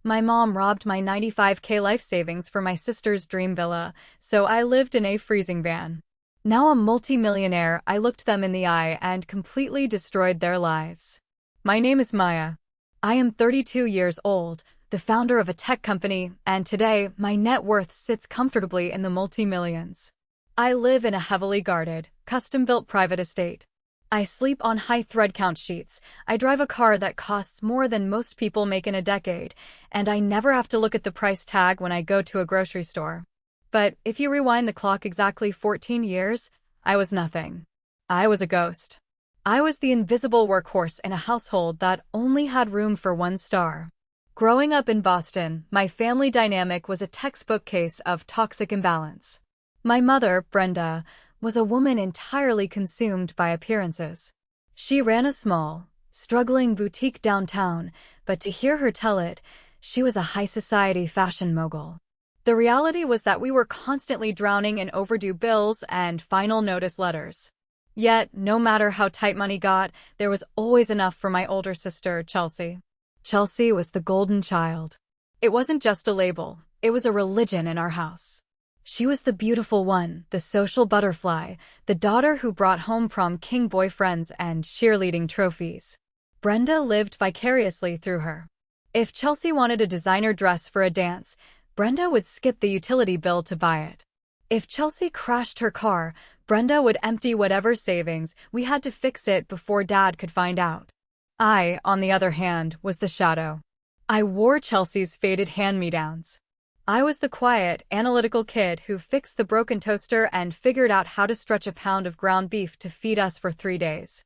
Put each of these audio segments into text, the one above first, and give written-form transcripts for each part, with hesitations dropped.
My mom robbed my 95K life savings for my sister's dream villa, so I lived in a freezing van. Now a multi-millionaire, I looked them in the eye and completely destroyed their lives. My name is Maya. I am 32 years old, the founder of a tech company, and today my net worth sits comfortably in the multi-millions. I live in a heavily guarded, custom-built private estate. I sleep on high thread count sheets, I drive a car that costs more than most people make in a decade, and I never have to look at the price tag when I go to a grocery store. But if you rewind the clock exactly 14 years, I was nothing. I was a ghost. I was the invisible workhorse in a household that only had room for one star. Growing up in Boston, my family dynamic was a textbook case of toxic imbalance. My mother, Brenda, was a woman entirely consumed by appearances. She ran a small, struggling boutique downtown, but to hear her tell it, she was a high-society fashion mogul. The reality was that we were constantly drowning in overdue bills and final notice letters. Yet, no matter how tight money got, there was always enough for my older sister, Chelsea. Chelsea was the golden child. It wasn't just a label, it was a religion in our house. She was the beautiful one, the social butterfly, the daughter who brought home prom king boyfriends and cheerleading trophies. Brenda lived vicariously through her. If Chelsea wanted a designer dress for a dance, Brenda would skip the utility bill to buy it. If Chelsea crashed her car, Brenda would empty whatever savings we had to fix it before Dad could find out. I, on the other hand, was the shadow. I wore Chelsea's faded hand-me-downs. I was the quiet, analytical kid who fixed the broken toaster and figured out how to stretch a pound of ground beef to feed us for 3 days.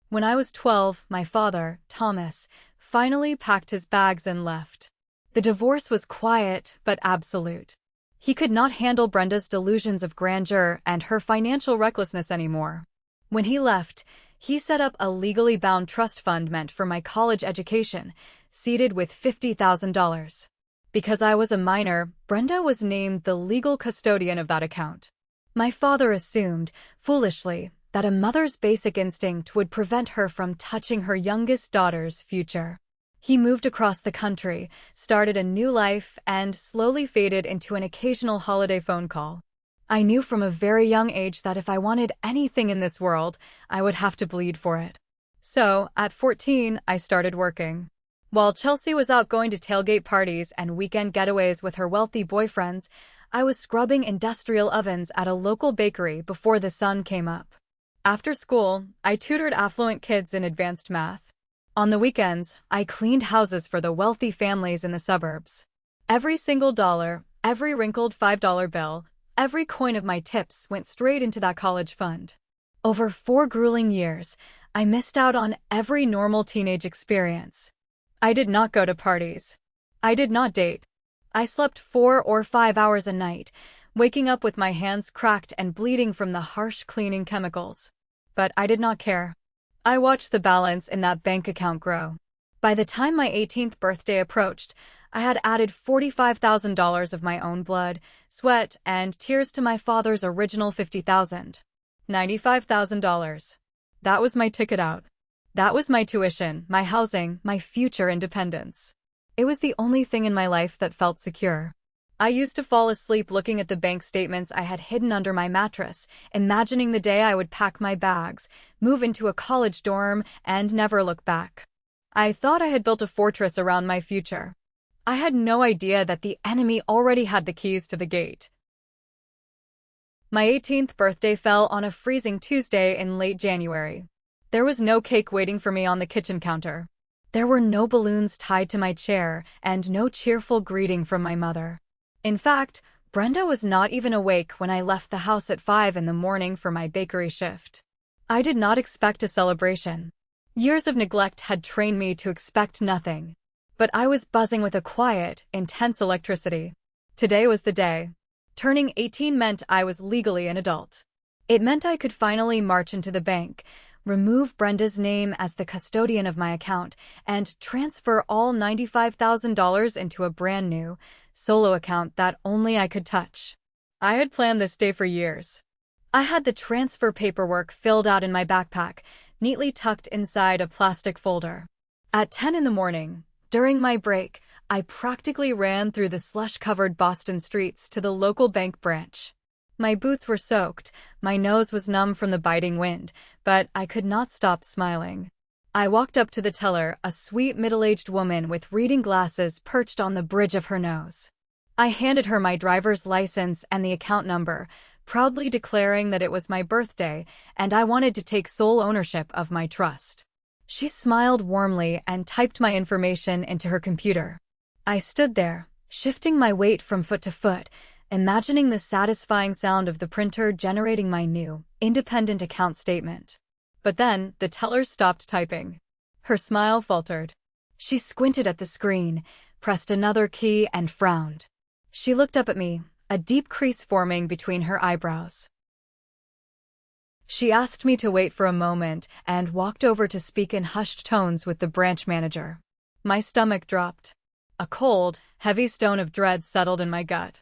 When I was 12, my father, Thomas, finally packed his bags and left. The divorce was quiet but absolute. He could not handle Brenda's delusions of grandeur and her financial recklessness anymore. When he left, he set up a legally bound trust fund meant for my college education, seeded with $50,000. Because I was a minor, Brenda was named the legal custodian of that account. My father assumed, foolishly, that a mother's basic instinct would prevent her from touching her youngest daughter's future. He moved across the country, started a new life, and slowly faded into an occasional holiday phone call. I knew from a very young age that if I wanted anything in this world, I would have to bleed for it. So, at 14, I started working. While Chelsea was out going to tailgate parties and weekend getaways with her wealthy boyfriends, I was scrubbing industrial ovens at a local bakery before the sun came up. After school, I tutored affluent kids in advanced math. On the weekends, I cleaned houses for the wealthy families in the suburbs. Every single dollar, every wrinkled $5 bill, every coin of my tips went straight into that college fund. Over 4 grueling years, I missed out on every normal teenage experience. I did not go to parties. I did not date. I slept 4 or 5 hours a night, waking up with my hands cracked and bleeding from the harsh cleaning chemicals. But I did not care. I watched the balance in that bank account grow. By the time my 18th birthday approached, I had added $45,000 of my own blood, sweat, and tears to my father's original $50,000. $95,000. That was my ticket out. That was my tuition, my housing, my future independence. It was the only thing in my life that felt secure. I used to fall asleep looking at the bank statements I had hidden under my mattress, imagining the day I would pack my bags, move into a college dorm, and never look back. I thought I had built a fortress around my future. I had no idea that the enemy already had the keys to the gate. My 18th birthday fell on a freezing Tuesday in late January. There was no cake waiting for me on the kitchen counter. There were no balloons tied to my chair and no cheerful greeting from my mother. In fact, Brenda was not even awake when I left the house at 5 in the morning for my bakery shift. I did not expect a celebration. Years of neglect had trained me to expect nothing. But I was buzzing with a quiet, intense electricity. Today was the day. Turning 18 meant I was legally an adult. It meant I could finally march into the bank, remove Brenda's name as the custodian of my account, and transfer all $95,000 into a brand new, solo account that only I could touch. I had planned this day for years. I had the transfer paperwork filled out in my backpack, neatly tucked inside a plastic folder. At 10 in the morning, During my break, I practically ran through the slush-covered Boston streets to the local bank branch. My boots were soaked, my nose was numb from the biting wind, but I could not stop smiling. I walked up to the teller, a sweet middle-aged woman with reading glasses perched on the bridge of her nose. I handed her my driver's license and the account number, proudly declaring that it was my birthday and I wanted to take sole ownership of my trust. She smiled warmly and typed my information into her computer. I stood there, shifting my weight from foot to foot, imagining the satisfying sound of the printer generating my new, independent account statement. But then, the teller stopped typing. Her smile faltered. She squinted at the screen, pressed another key, and frowned. She looked up at me, a deep crease forming between her eyebrows. She asked me to wait for a moment and walked over to speak in hushed tones with the branch manager. My stomach dropped. A cold, heavy stone of dread settled in my gut.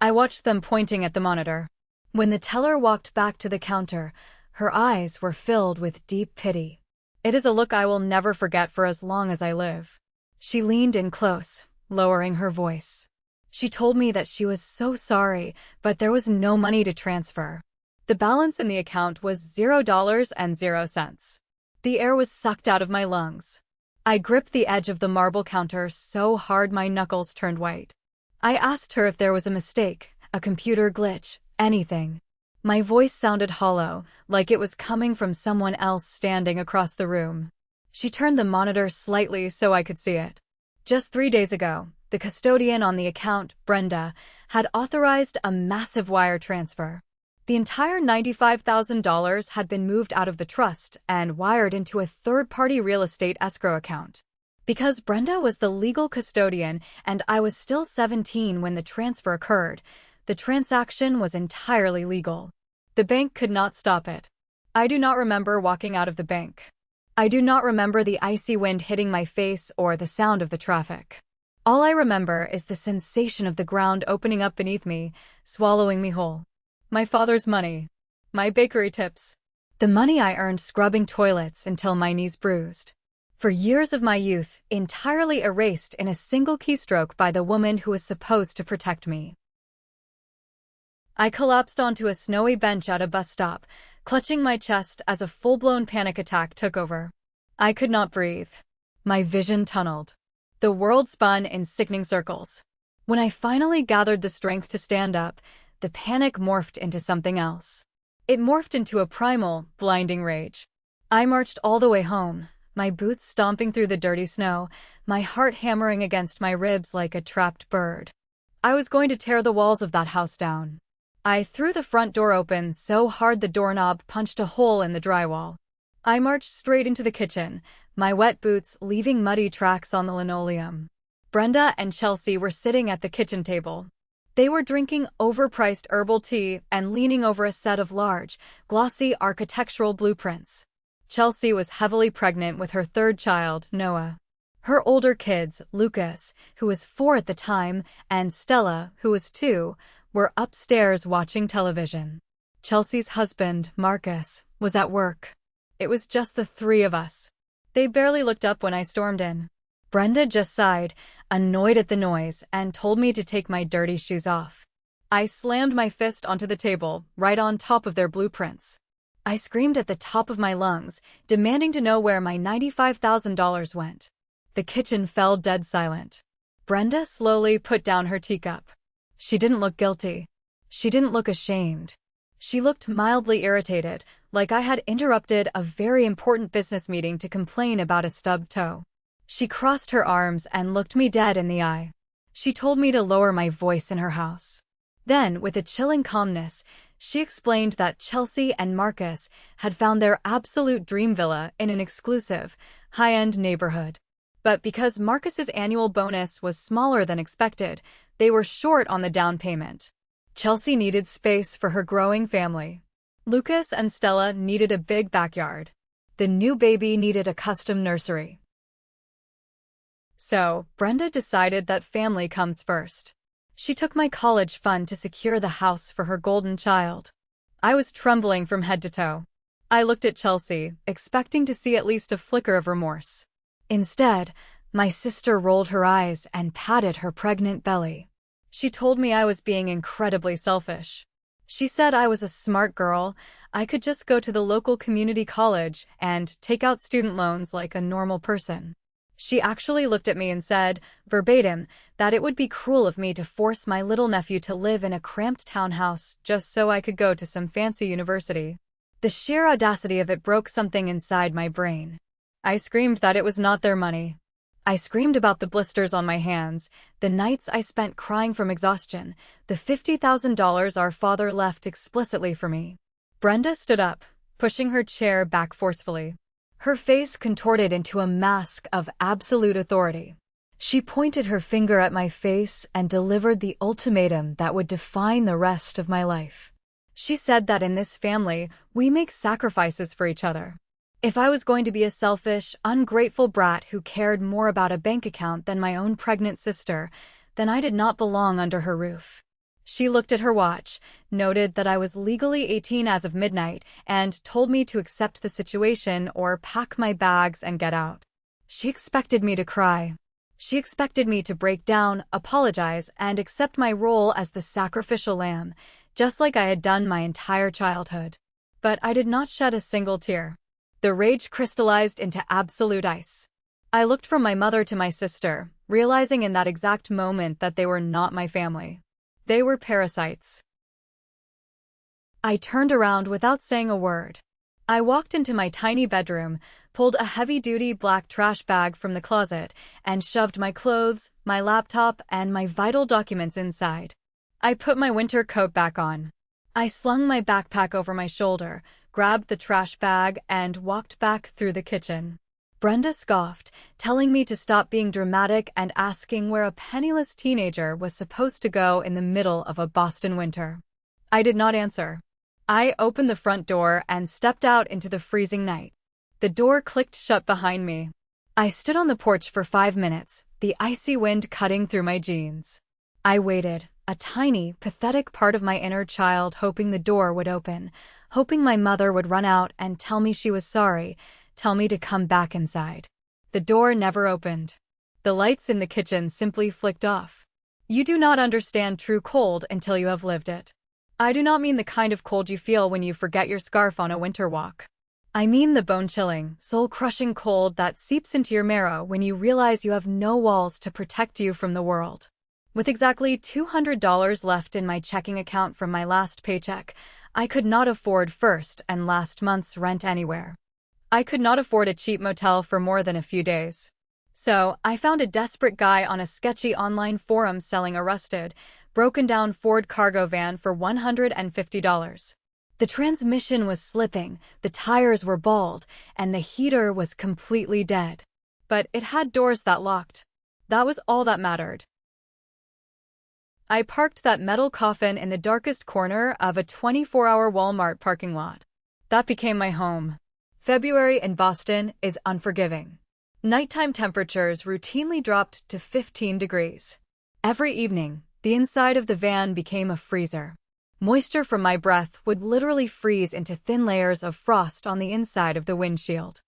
I watched them pointing at the monitor. When the teller walked back to the counter, her eyes were filled with deep pity. It is a look I will never forget for as long as I live. She leaned in close, lowering her voice. She told me that she was so sorry, but there was no money to transfer. The balance in the account was $0.00. The air was sucked out of my lungs. I gripped the edge of the marble counter so hard my knuckles turned white. I asked her if there was a mistake, a computer glitch, anything. My voice sounded hollow, like it was coming from someone else standing across the room. She turned the monitor slightly so I could see it. Just 3 days ago, the custodian on the account, Brenda, had authorized a massive wire transfer. The entire $95,000 had been moved out of the trust and wired into a third-party real estate escrow account. Because Brenda was the legal custodian and I was still 17 when the transfer occurred, the transaction was entirely legal. The bank could not stop it. I do not remember walking out of the bank. I do not remember the icy wind hitting my face or the sound of the traffic. All I remember is the sensation of the ground opening up beneath me, swallowing me whole. My father's money. My bakery tips. The money I earned scrubbing toilets until my knees bruised. For years of my youth, entirely erased in a single keystroke by the woman who was supposed to protect me. I collapsed onto a snowy bench at a bus stop, clutching my chest as a full-blown panic attack took over. I could not breathe. My vision tunneled. The world spun in sickening circles. When I finally gathered the strength to stand up, the panic morphed into something else. It morphed into a primal, blinding rage. I marched all the way home, my boots stomping through the dirty snow, my heart hammering against my ribs like a trapped bird. I was going to tear the walls of that house down. I threw the front door open so hard the doorknob punched a hole in the drywall. I marched straight into the kitchen, my wet boots leaving muddy tracks on the linoleum. Brenda and Chelsea were sitting at the kitchen table. They were drinking overpriced herbal tea and leaning over a set of large, glossy architectural blueprints. Chelsea was heavily pregnant with her third child, Noah. Her older kids, Lucas, who was 4 at the time, and Stella, who was 2, were upstairs watching television. Chelsea's husband, Marcus, was at work. It was just the 3 of us. They barely looked up when I stormed in. Brenda just sighed, annoyed at the noise, and told me to take my dirty shoes off. I slammed my fist onto the table, right on top of their blueprints. I screamed at the top of my lungs, demanding to know where my $95,000 went. The kitchen fell dead silent. Brenda slowly put down her teacup. She didn't look guilty. She didn't look ashamed. She looked mildly irritated, like I had interrupted a very important business meeting to complain about a stubbed toe. She crossed her arms and looked me dead in the eye. She told me to lower my voice in her house. Then, with a chilling calmness, she explained that Chelsea and Marcus had found their absolute dream villa in an exclusive, high-end neighborhood. But because Marcus's annual bonus was smaller than expected, they were short on the down payment. Chelsea needed space for her growing family. Lucas and Stella needed a big backyard. The new baby needed a custom nursery. So, Brenda decided that family comes first. She took my college fund to secure the house for her golden child. I was trembling from head to toe. I looked at Chelsea, expecting to see at least a flicker of remorse. Instead, My sister rolled her eyes and patted her pregnant belly. She told me I was being incredibly selfish. She said I was a smart girl, I could just go to the local community college and take out student loans like a normal person. She actually looked at me and said, verbatim, that it would be cruel of me to force my little nephew to live in a cramped townhouse just so I could go to some fancy university. The sheer audacity of it broke something inside my brain. I screamed that it was not their money. I screamed about the blisters on my hands, the nights I spent crying from exhaustion, the $50,000 our father left explicitly for me. Brenda stood up, pushing her chair back forcefully. Her face contorted into a mask of absolute authority. She pointed her finger at my face and delivered the ultimatum that would define the rest of my life. She said that in this family, we make sacrifices for each other. If I was going to be a selfish, ungrateful brat who cared more about a bank account than my own pregnant sister, then I did not belong under her roof. She looked at her watch, noted that I was legally 18 as of midnight, and told me to accept the situation or pack my bags and get out. She expected me to cry. She expected me to break down, apologize, and accept my role as the sacrificial lamb, just like I had done my entire childhood. But I did not shed a single tear. The rage crystallized into absolute ice. I looked from my mother to my sister, realizing in that exact moment that they were not my family. They were parasites. I turned around without saying a word. I walked into my tiny bedroom, pulled a heavy-duty black trash bag from the closet, and shoved my clothes, my laptop, and my vital documents inside. I put my winter coat back on. I slung my backpack over my shoulder, grabbed the trash bag, and walked back through the kitchen. Brenda scoffed, telling me to stop being dramatic and asking where a penniless teenager was supposed to go in the middle of a Boston winter. I did not answer. I opened the front door and stepped out into the freezing night. The door clicked shut behind me. I stood on the porch for 5 minutes, the icy wind cutting through my jeans. I waited, a tiny, pathetic part of my inner child hoping the door would open, hoping my mother would run out and tell me she was sorry, tell me to come back inside. The door never opened. The lights in the kitchen simply flicked off. You do not understand true cold until you have lived it. I do not mean the kind of cold you feel when you forget your scarf on a winter walk. I mean the bone-chilling, soul-crushing cold that seeps into your marrow when you realize you have no walls to protect you from the world. With exactly $200 left in my checking account from my last paycheck, I could not afford first and last month's rent anywhere. I could not afford a cheap motel for more than a few days. So, I found a desperate guy on a sketchy online forum selling a rusted, broken-down Ford cargo van for $150. The transmission was slipping, the tires were bald, and the heater was completely dead. But it had doors that locked. That was all that mattered. I parked that metal coffin in the darkest corner of a 24-hour Walmart parking lot. That became my home. February in Boston is unforgiving. Nighttime temperatures routinely dropped to 15 degrees. Every evening, the inside of the van became a freezer. Moisture from my breath would literally freeze into thin layers of frost on the inside of the windshield.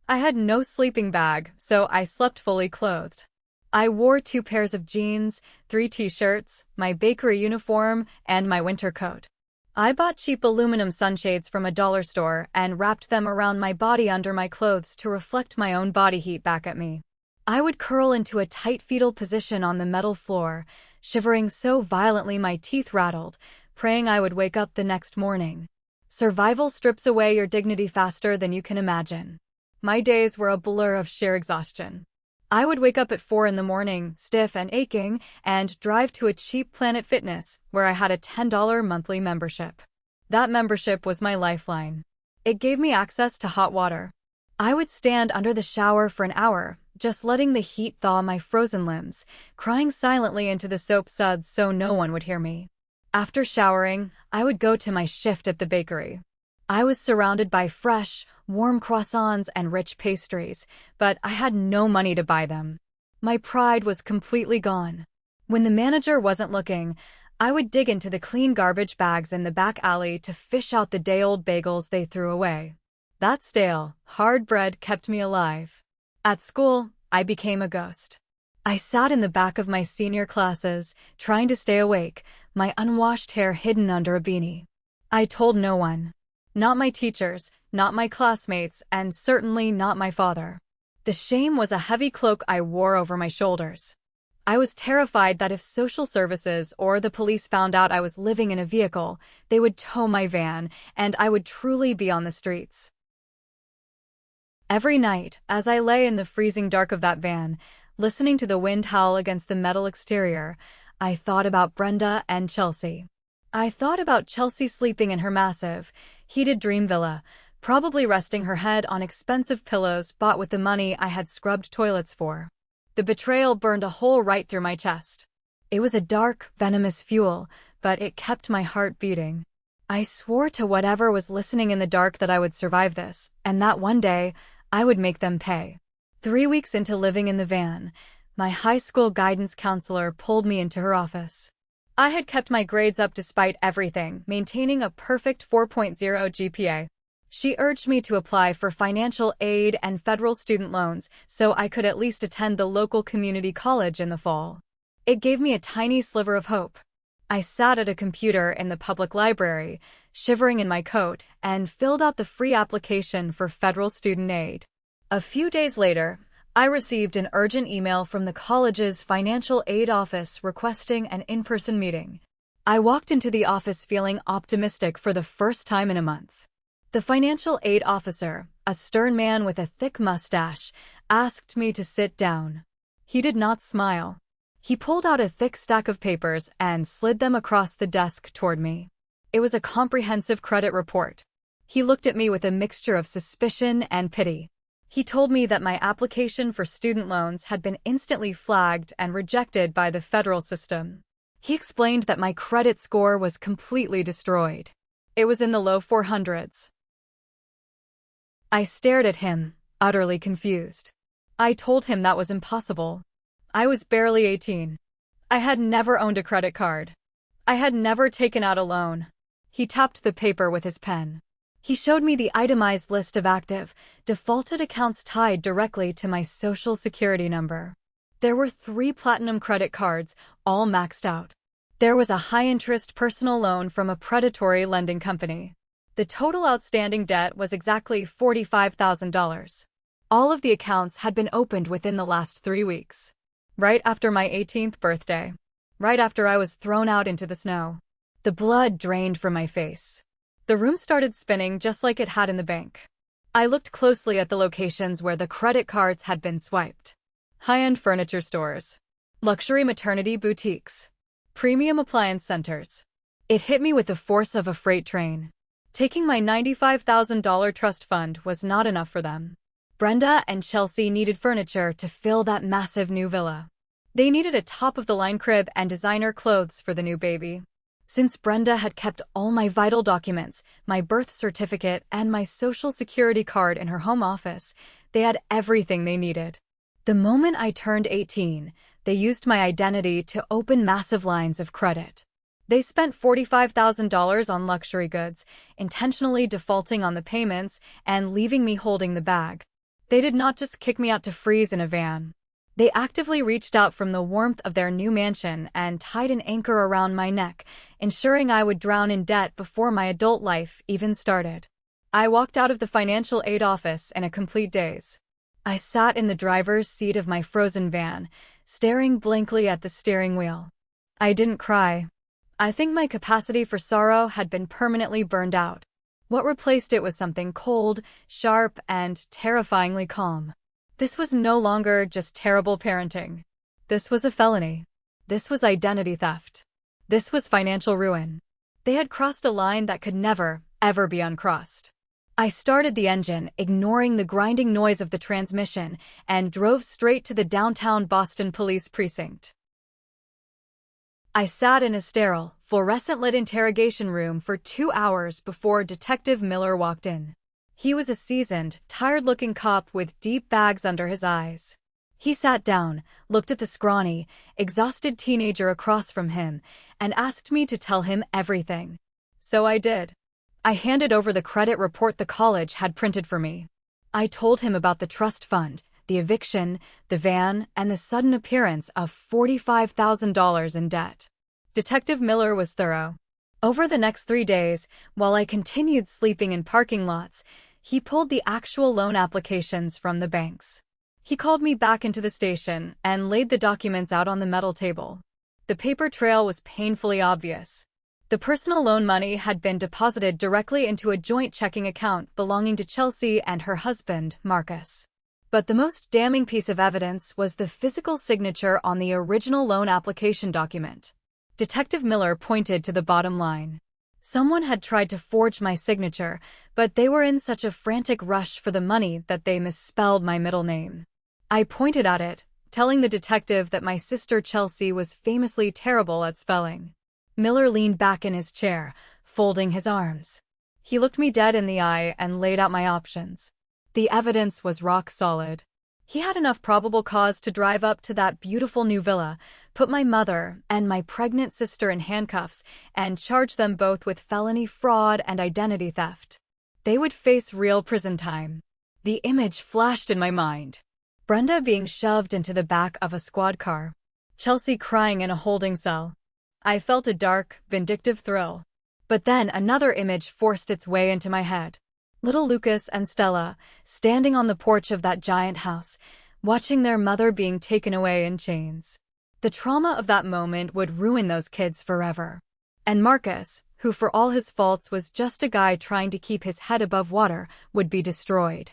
I had no sleeping bag, so I slept fully clothed. I wore 2 pairs of jeans, 3 t-shirts, my bakery uniform, and my winter coat. I bought cheap aluminum sunshades from a dollar store and wrapped them around my body under my clothes to reflect my own body heat back at me. I would curl into a tight fetal position on the metal floor, shivering so violently my teeth rattled, praying I would wake up the next morning. Survival strips away your dignity faster than you can imagine. My days were a blur of sheer exhaustion. I would wake up at 4 in the morning, stiff and aching, and drive to a cheap Planet Fitness, where I had a $10 monthly membership. That membership was my lifeline. It gave me access to hot water. I would stand under the shower for an hour, just letting the heat thaw my frozen limbs, crying silently into the soap suds so no one would hear me. After showering, I would go to my shift at the bakery. I was surrounded by fresh, warm croissants and rich pastries, but I had no money to buy them. My pride was completely gone. When the manager wasn't looking, I would dig into the clean garbage bags in the back alley to fish out the day-old bagels they threw away. That stale, hard bread kept me alive. At school, I became a ghost. I sat in the back of my senior classes, trying to stay awake, my unwashed hair hidden under a beanie. I told no one. Not my teachers, not my classmates, and certainly not my father. The shame was a heavy cloak I wore over my shoulders. I was terrified that if social services or the police found out I was living in a vehicle, they would tow my van, and I would truly be on the streets. Every night, as I lay in the freezing dark of that van, listening to the wind howl against the metal exterior, I thought about Brenda and Chelsea. I thought about Chelsea sleeping in her massive, heated dream villa, probably resting her head on expensive pillows bought with the money I had scrubbed toilets for. The betrayal burned a hole right through my chest. It was a dark, venomous fuel, but it kept my heart beating. I swore to whatever was listening in the dark that I would survive this, and that one day, I would make them pay. 3 weeks into living in the van, my high school guidance counselor pulled me into her office. I had kept my grades up despite everything, maintaining a perfect 4.0 GPA. She urged me to apply for financial aid and federal student loans so I could at least attend the local community college in the fall. It gave me a tiny sliver of hope. I sat at a computer in the public library, shivering in my coat, and filled out the free application for federal student aid. A few days later, I received an urgent email from the college's financial aid office requesting an in-person meeting. I walked into the office feeling optimistic for the first time in a month. The financial aid officer, a stern man with a thick mustache, asked me to sit down. He did not smile. He pulled out a thick stack of papers and slid them across the desk toward me. It was a comprehensive credit report. He looked at me with a mixture of suspicion and pity. He told me that my application for student loans had been instantly flagged and rejected by the federal system. He explained that my credit score was completely destroyed. It was in the low 400s. I stared at him, utterly confused. I told him that was impossible. I was barely 18. I had never owned a credit card. I had never taken out a loan. He tapped the paper with his pen. He showed me the itemized list of active, defaulted accounts tied directly to my social security number. There were 3 platinum credit cards, all maxed out. There was a high-interest personal loan from a predatory lending company. The total outstanding debt was exactly $45,000. All of the accounts had been opened within the last 3 weeks. Right after my 18th birthday. Right after I was thrown out into the snow. The blood drained from my face. The room started spinning just like it had in the bank. I looked closely at the locations where the credit cards had been swiped. High-end furniture stores. Luxury maternity boutiques. Premium appliance centers. It hit me with the force of a freight train. Taking my $95,000 trust fund was not enough for them. Brenda and Chelsea needed furniture to fill that massive new villa. They needed a top-of-the-line crib and designer clothes for the new baby. Since Brenda had kept all my vital documents, my birth certificate, and my social security card in her home office, they had everything they needed. The moment I turned 18, they used my identity to open massive lines of credit. They spent $45,000 on luxury goods, intentionally defaulting on the payments and leaving me holding the bag. They did not just kick me out to freeze in a van. They actively reached out from the warmth of their new mansion and tied an anchor around my neck, ensuring I would drown in debt before my adult life even started. I walked out of the financial aid office in a complete daze. I sat in the driver's seat of my frozen van, staring blankly at the steering wheel. I didn't cry. I think my capacity for sorrow had been permanently burned out. What replaced it was something cold, sharp, and terrifyingly calm. This was no longer just terrible parenting. This was a felony. This was identity theft. This was financial ruin. They had crossed a line that could never, ever be uncrossed. I started the engine, ignoring the grinding noise of the transmission, and drove straight to the downtown Boston police precinct. I sat in a sterile, fluorescent-lit interrogation room for 2 hours before Detective Miller walked in. He was a seasoned, tired-looking cop with deep bags under his eyes. He sat down, looked at the scrawny, exhausted teenager across from him, and asked me to tell him everything. So I did. I handed over the credit report the college had printed for me. I told him about the trust fund, the eviction, the van, and the sudden appearance of $45,000 in debt. Detective Miller was thorough. Over the next 3 days, while I continued sleeping in parking lots, he pulled the actual loan applications from the banks. He called me back into the station and laid the documents out on the metal table. The paper trail was painfully obvious. The personal loan money had been deposited directly into a joint checking account belonging to Chelsea and her husband, Marcus. But the most damning piece of evidence was the physical signature on the original loan application document. Detective Miller pointed to the bottom line. Someone had tried to forge my signature, but they were in such a frantic rush for the money that they misspelled my middle name. I pointed at it, telling the detective that my sister Chelsea was famously terrible at spelling. Miller leaned back in his chair, folding his arms. He looked me dead in the eye and laid out my options. The evidence was rock solid. He had enough probable cause to drive up to that beautiful new villa, put my mother and my pregnant sister in handcuffs, and charge them both with felony fraud and identity theft. They would face real prison time. The image flashed in my mind. Brenda being shoved into the back of a squad car. Chelsea crying in a holding cell. I felt a dark, vindictive thrill. But then another image forced its way into my head. Little Lucas and Stella, standing on the porch of that giant house, watching their mother being taken away in chains. The trauma of that moment would ruin those kids forever. And Marcus, who for all his faults was just a guy trying to keep his head above water, would be destroyed.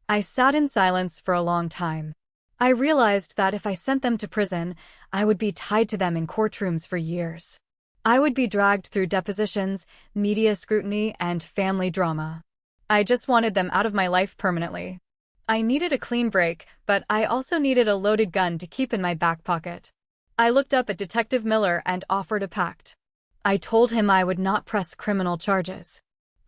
I sat in silence for a long time. I realized that if I sent them to prison, I would be tied to them in courtrooms for years. I would be dragged through depositions, media scrutiny, and family drama. I just wanted them out of my life permanently. I needed a clean break, but I also needed a loaded gun to keep in my back pocket. I looked up at Detective Miller and offered a pact. I told him I would not press criminal charges.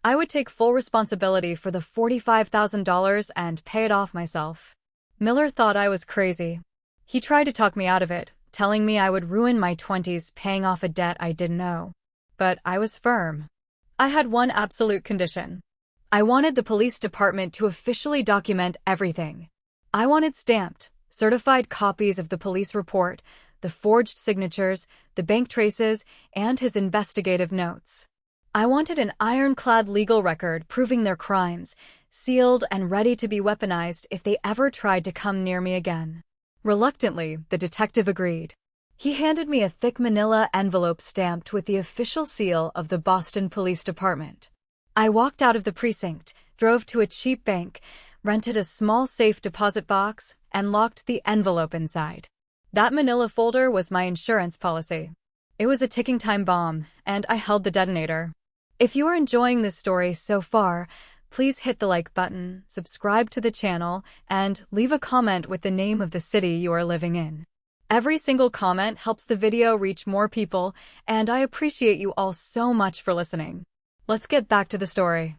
I would take full responsibility for the $45,000 and pay it off myself. Miller thought I was crazy. He tried to talk me out of it, telling me I would ruin my 20s paying off a debt I didn't owe. But I was firm. I had one absolute condition. I wanted the police department to officially document everything. I wanted stamped, certified copies of the police report, the forged signatures, the bank traces, and his investigative notes. I wanted an ironclad legal record proving their crimes, sealed and ready to be weaponized if they ever tried to come near me again. Reluctantly, the detective agreed. He handed me a thick manila envelope stamped with the official seal of the Boston Police Department. I walked out of the precinct, drove to a cheap bank, rented a small safe deposit box, and locked the envelope inside. That manila folder was my insurance policy. It was a ticking time bomb, and I held the detonator. If you are enjoying this story so far, please hit the like button, subscribe to the channel, and leave a comment with the name of the city you are living in. Every single comment helps the video reach more people, and I appreciate you all so much for listening. Let's get back to the story.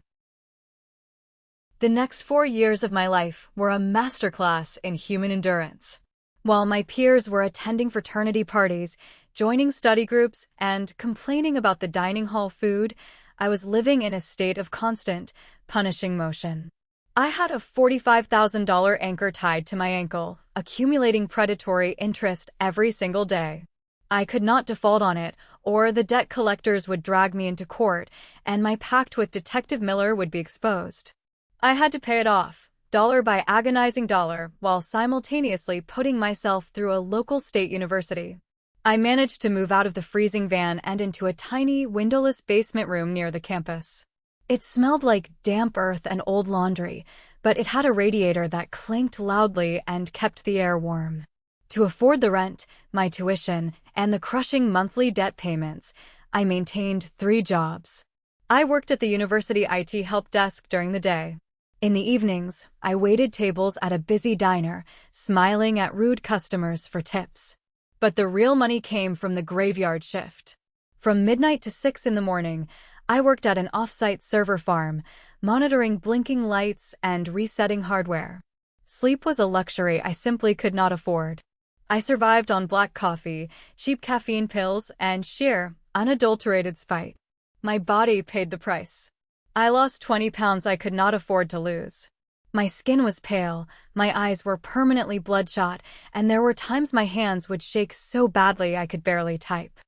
The next 4 years of my life were a masterclass in human endurance. While my peers were attending fraternity parties, joining study groups, and complaining about the dining hall food, I was living in a state of constant, punishing motion. I had a $45,000 anchor tied to my ankle, accumulating predatory interest every single day. I could not default on it, or the debt collectors would drag me into court, and my pact with Detective Miller would be exposed. I had to pay it off, dollar by agonizing dollar, while simultaneously putting myself through a local state university. I managed to move out of the freezing van and into a tiny, windowless basement room near the campus. It smelled like damp earth and old laundry, but it had a radiator that clanked loudly and kept the air warm. To afford the rent, my tuition, and the crushing monthly debt payments, I maintained 3 jobs. I worked at the university IT help desk during the day. In the evenings, I waited tables at a busy diner, smiling at rude customers for tips. But the real money came from the graveyard shift. From midnight to 6 in the morning, I worked at an off-site server farm, monitoring blinking lights and resetting hardware. Sleep was a luxury I simply could not afford. I survived on black coffee, cheap caffeine pills, and sheer, unadulterated spite. My body paid the price. I lost 20 pounds I could not afford to lose. My skin was pale, my eyes were permanently bloodshot, and there were times my hands would shake so badly I could barely type.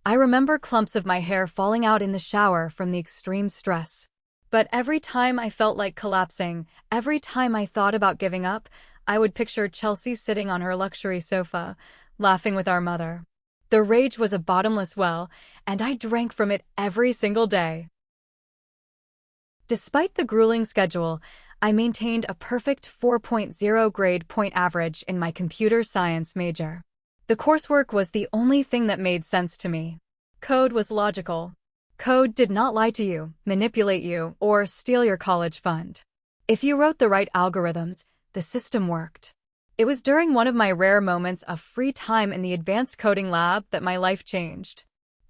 I remember clumps of my hair falling out in the shower from the extreme stress. But every time I felt like collapsing, every time I thought about giving up, I would picture Chelsea sitting on her luxury sofa, laughing with our mother. The rage was a bottomless well, and I drank from it every single day. Despite the grueling schedule, I maintained a perfect 4.0 grade point average in my computer science major. The coursework was the only thing that made sense to me. Code was logical. Code did not lie to you, manipulate you, or steal your college fund. If you wrote the right algorithms, the system worked. It was during one of my rare moments of free time in the advanced coding lab that my life changed.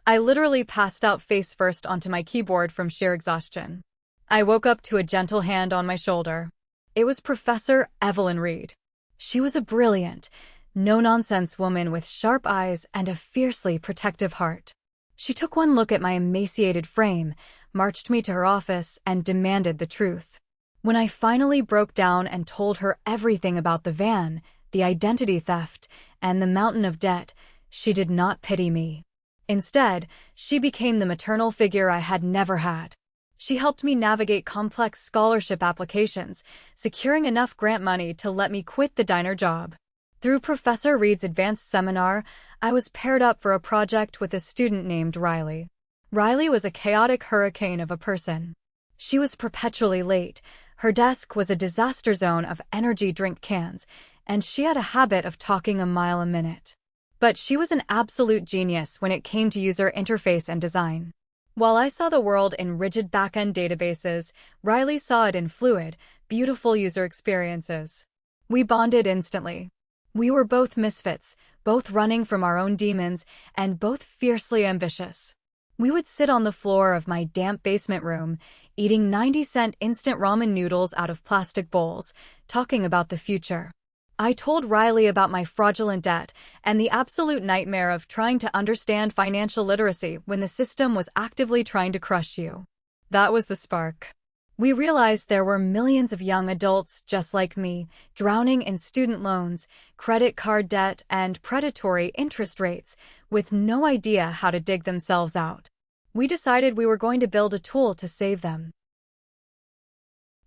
I literally passed out face first onto my keyboard from sheer exhaustion. I woke up to a gentle hand on my shoulder. It was Professor Evelyn Reed. She was a brilliant, no-nonsense woman with sharp eyes and a fiercely protective heart. She took one look at my emaciated frame, marched me to her office, and demanded the truth. When I finally broke down and told her everything about the van, the identity theft, and the mountain of debt, she did not pity me. Instead, she became the maternal figure I had never had. She helped me navigate complex scholarship applications, securing enough grant money to let me quit the diner job. Through Professor Reed's advanced seminar, I was paired up for a project with a student named Riley. Riley was a chaotic hurricane of a person. She was perpetually late, her desk was a disaster zone of energy drink cans, and she had a habit of talking a mile a minute. But she was an absolute genius when it came to user interface and design. While I saw the world in rigid back-end databases, Riley saw it in fluid, beautiful user experiences. We bonded instantly. We were both misfits, both running from our own demons, and both fiercely ambitious. We would sit on the floor of my damp basement room, eating 90-cent instant ramen noodles out of plastic bowls, talking about the future. I told Riley about my fraudulent debt and the absolute nightmare of trying to understand financial literacy when the system was actively trying to crush you. That was the spark. We realized there were millions of young adults just like me, drowning in student loans, credit card debt, and predatory interest rates, with no idea how to dig themselves out. We decided we were going to build a tool to save them.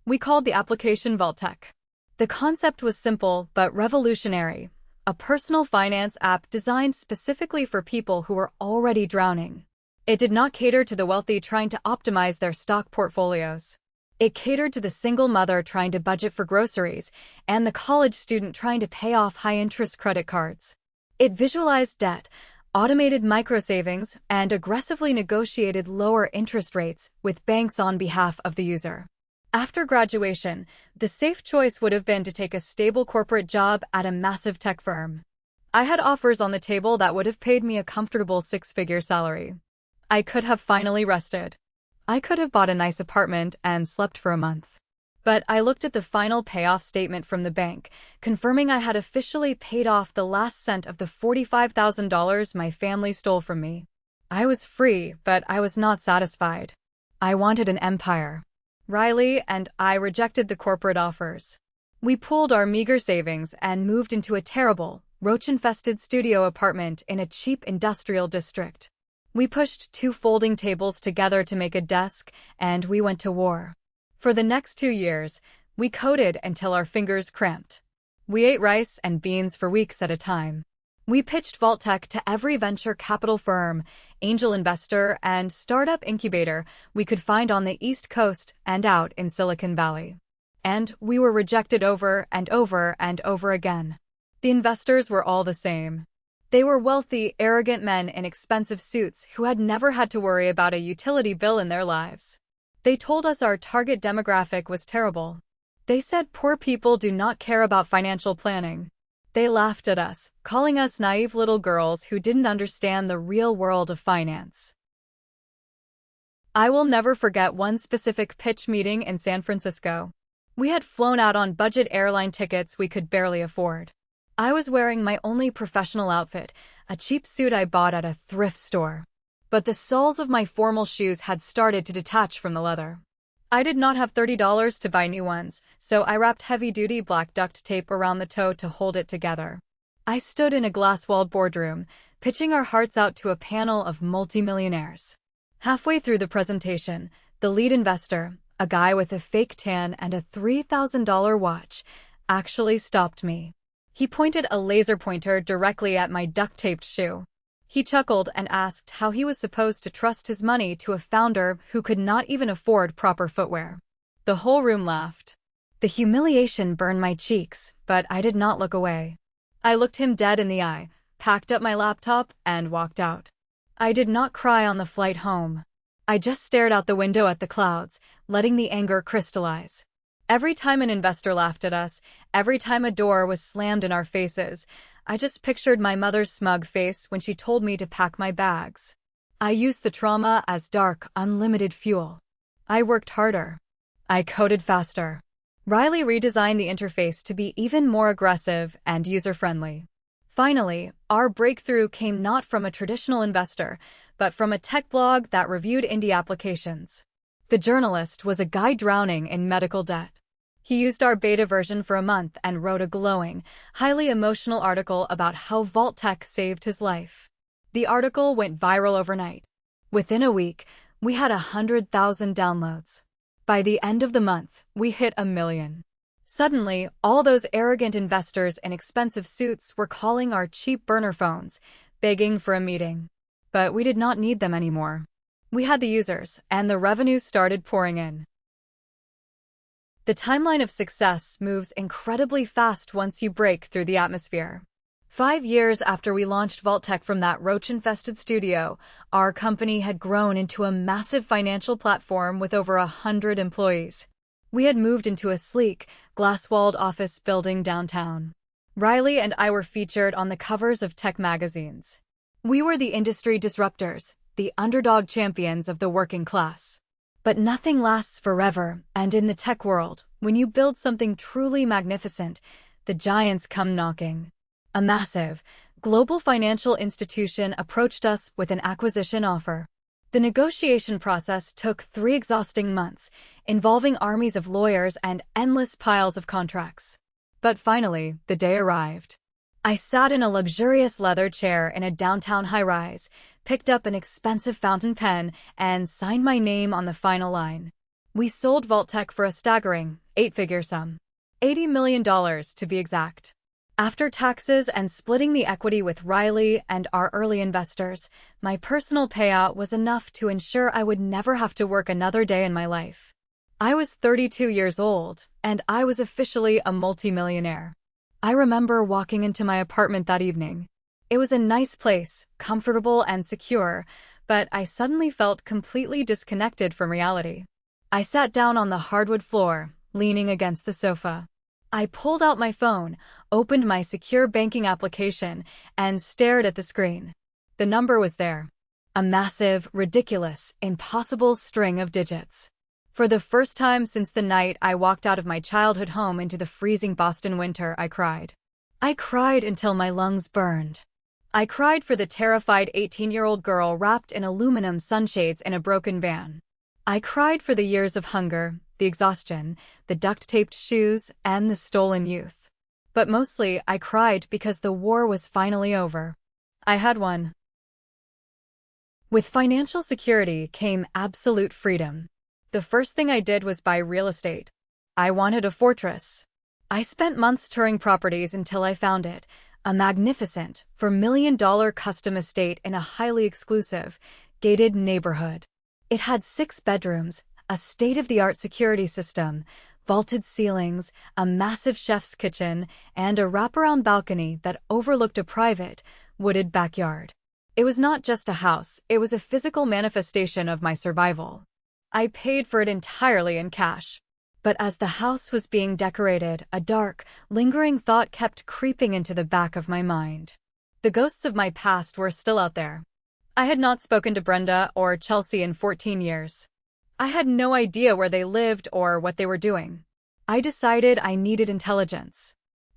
We called the application Vault-Tech. The concept was simple but revolutionary, a personal finance app designed specifically for people who were already drowning. It did not cater to the wealthy trying to optimize their stock portfolios. It catered to the single mother trying to budget for groceries and the college student trying to pay off high-interest credit cards. It visualized debt, automated microsavings, and aggressively negotiated lower interest rates with banks on behalf of the user. After graduation, the safe choice would have been to take a stable corporate job at a massive tech firm. I had offers on the table that would have paid me a comfortable six-figure salary. I could have finally rested. I could have bought a nice apartment and slept for a month. But I looked at the final payoff statement from the bank, confirming I had officially paid off the last cent of the $45,000 my family stole from me. I was free, but I was not satisfied. I wanted an empire. Riley and I rejected the corporate offers. We pooled our meager savings and moved into a terrible, roach-infested studio apartment in a cheap industrial district. We pushed 2 folding tables together to make a desk, and we went to war. For the next 2 years, we coded until our fingers cramped. We ate rice and beans for weeks at a time. We pitched Vault-Tech to every venture capital firm, angel investor, and startup incubator we could find on the East Coast and out in Silicon Valley. And we were rejected over and over and over again. The investors were all the same. They were wealthy, arrogant men in expensive suits who had never had to worry about a utility bill in their lives. They told us our target demographic was terrible. They said poor people do not care about financial planning. They laughed at us, calling us naive little girls who didn't understand the real world of finance. I will never forget one specific pitch meeting in San Francisco. We had flown out on budget airline tickets we could barely afford. I was wearing my only professional outfit, a cheap suit I bought at a thrift store. But the soles of my formal shoes had started to detach from the leather. I did not have $30 to buy new ones, so I wrapped heavy-duty black duct tape around the toe to hold it together. I stood in a glass-walled boardroom, pitching our hearts out to a panel of multimillionaires. Halfway through the presentation, the lead investor, a guy with a fake tan and a $3,000 watch, actually stopped me. He pointed a laser pointer directly at my duct-taped shoe. He chuckled and asked how he was supposed to trust his money to a founder who could not even afford proper footwear. The whole room laughed. The humiliation burned my cheeks, but I did not look away. I looked him dead in the eye, packed up my laptop, and walked out. I did not cry on the flight home. I just stared out the window at the clouds, letting the anger crystallize. Every time an investor laughed at us, every time a door was slammed in our faces, I just pictured my mother's smug face when she told me to pack my bags. I used the trauma as dark, unlimited fuel. I worked harder. I coded faster. Riley redesigned the interface to be even more aggressive and user-friendly. Finally, our breakthrough came not from a traditional investor, but from a tech blog that reviewed indie applications. The journalist was a guy drowning in medical debt. He used our beta version for a month and wrote a glowing, highly emotional article about how Vault Tech saved his life. The article went viral overnight. Within a week, we had 100,000 downloads. By the end of the month, we hit 1 million. Suddenly, all those arrogant investors in expensive suits were calling our cheap burner phones, begging for a meeting. But we did not need them anymore. We had the users, and the revenues started pouring in. The timeline of success moves incredibly fast once you break through the atmosphere. 5 years after we launched Vault-Tech from that roach-infested studio, our company had grown into a massive financial platform with over 100 employees. We had moved into a sleek, glass-walled office building downtown. Riley and I were featured on the covers of tech magazines. We were the industry disruptors, the underdog champions of the working class. But nothing lasts forever, and in the tech world, when you build something truly magnificent, the giants come knocking. A massive, global financial institution approached us with an acquisition offer. The negotiation process took 3 exhausting months, involving armies of lawyers and endless piles of contracts. But finally, the day arrived. I sat in a luxurious leather chair in a downtown high-rise, picked up an expensive fountain pen, and signed my name on the final line. We sold Vault-Tech for a staggering 8-figure sum. $80 million to be exact. After taxes and splitting the equity with Riley and our early investors, my personal payout was enough to ensure I would never have to work another day in my life. I was 32 years old, and I was officially a multimillionaire. I remember walking into my apartment that evening. It was a nice place, comfortable and secure, but I suddenly felt completely disconnected from reality. I sat down on the hardwood floor, leaning against the sofa. I pulled out my phone, opened my secure banking application, and stared at the screen. The number was there. A massive, ridiculous, impossible string of digits. For the first time since the night I walked out of my childhood home into the freezing Boston winter, I cried. I cried until my lungs burned. I cried for the terrified 18-year-old girl wrapped in aluminum sunshades in a broken van. I cried for the years of hunger, the exhaustion, the duct-taped shoes, and the stolen youth. But mostly, I cried because the war was finally over. I had won. With financial security came absolute freedom. The first thing I did was buy real estate. I wanted a fortress. I spent months touring properties until I found it, a magnificent, $4 million custom estate in a highly exclusive, gated neighborhood. It had 6 bedrooms, a state-of-the-art security system, vaulted ceilings, a massive chef's kitchen, and a wraparound balcony that overlooked a private, wooded backyard. It was not just a house, it was a physical manifestation of my survival. I paid for it entirely in cash. But as the house was being decorated, a dark, lingering thought kept creeping into the back of my mind. The ghosts of my past were still out there. I had not spoken to Brenda or Chelsea in 14 years. I had no idea where they lived or what they were doing. I decided I needed intelligence.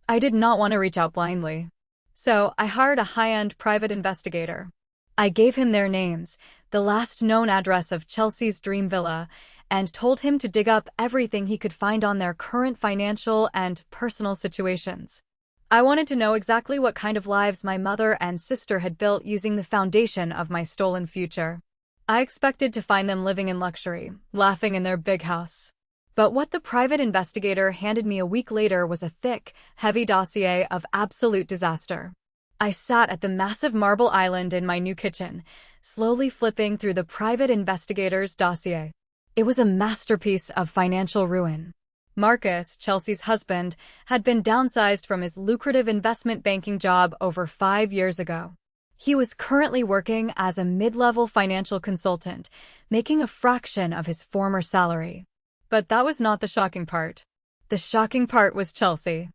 I did not want to reach out blindly. So I hired a high-end private investigator. I gave him their names, the last known address of Chelsea's dream villa, and told him to dig up everything he could find on their current financial and personal situations. I wanted to know exactly what kind of lives my mother and sister had built using the foundation of my stolen future. I expected to find them living in luxury, laughing in their big house. But what the private investigator handed me a week later was a thick, heavy dossier of absolute disaster. I sat at the massive marble island in my new kitchen, slowly flipping through the private investigator's dossier. It was a masterpiece of financial ruin. Marcus, Chelsea's husband, had been downsized from his lucrative investment banking job over 5 years ago. He was currently working as a mid-level financial consultant, making a fraction of his former salary. But that was not the shocking part. The shocking part was Chelsea.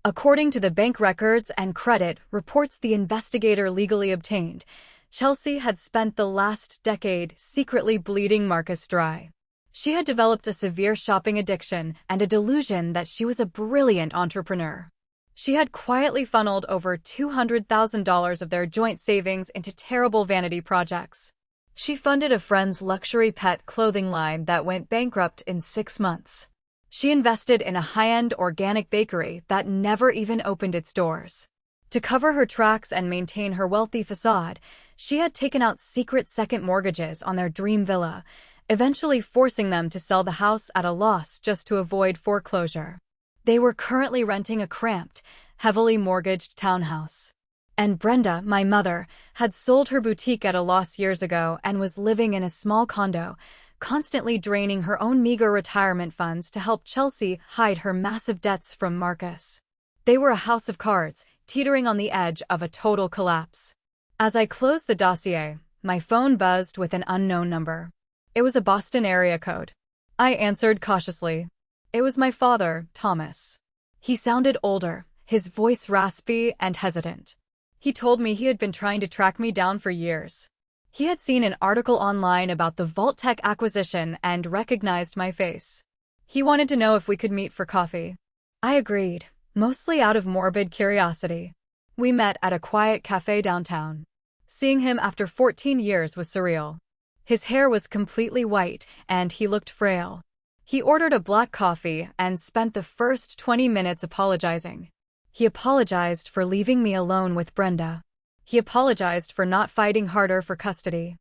According to the bank records and credit reports the investigator legally obtained, Chelsea had spent the last decade secretly bleeding Marcus dry. She had developed a severe shopping addiction and a delusion that she was a brilliant entrepreneur. She had quietly funneled over $200,000 of their joint savings into terrible vanity projects. She funded a friend's luxury pet clothing line that went bankrupt in 6 months. She invested in a high-end organic bakery that never even opened its doors. To cover her tracks and maintain her wealthy facade, she had taken out secret second mortgages on their dream villa, eventually forcing them to sell the house at a loss just to avoid foreclosure. They were currently renting a cramped, heavily mortgaged townhouse. And Brenda, my mother, had sold her boutique at a loss years ago and was living in a small condo, constantly draining her own meager retirement funds to help Chelsea hide her massive debts from Marcus. They were a house of cards, teetering on the edge of a total collapse. As I closed the dossier, my phone buzzed with an unknown number. It was a Boston area code. I answered cautiously. It was my father, Thomas. He sounded older, his voice raspy and hesitant. He told me he had been trying to track me down for years. He had seen an article online about the Vault-Tec acquisition and recognized my face. He wanted to know if we could meet for coffee. I agreed, mostly out of morbid curiosity. We met at a quiet cafe downtown. Seeing him after 14 years was surreal. His hair was completely white, and he looked frail. He ordered a black coffee and spent the first 20 minutes apologizing. He apologized for leaving me alone with Brenda. He apologized for not fighting harder for custody.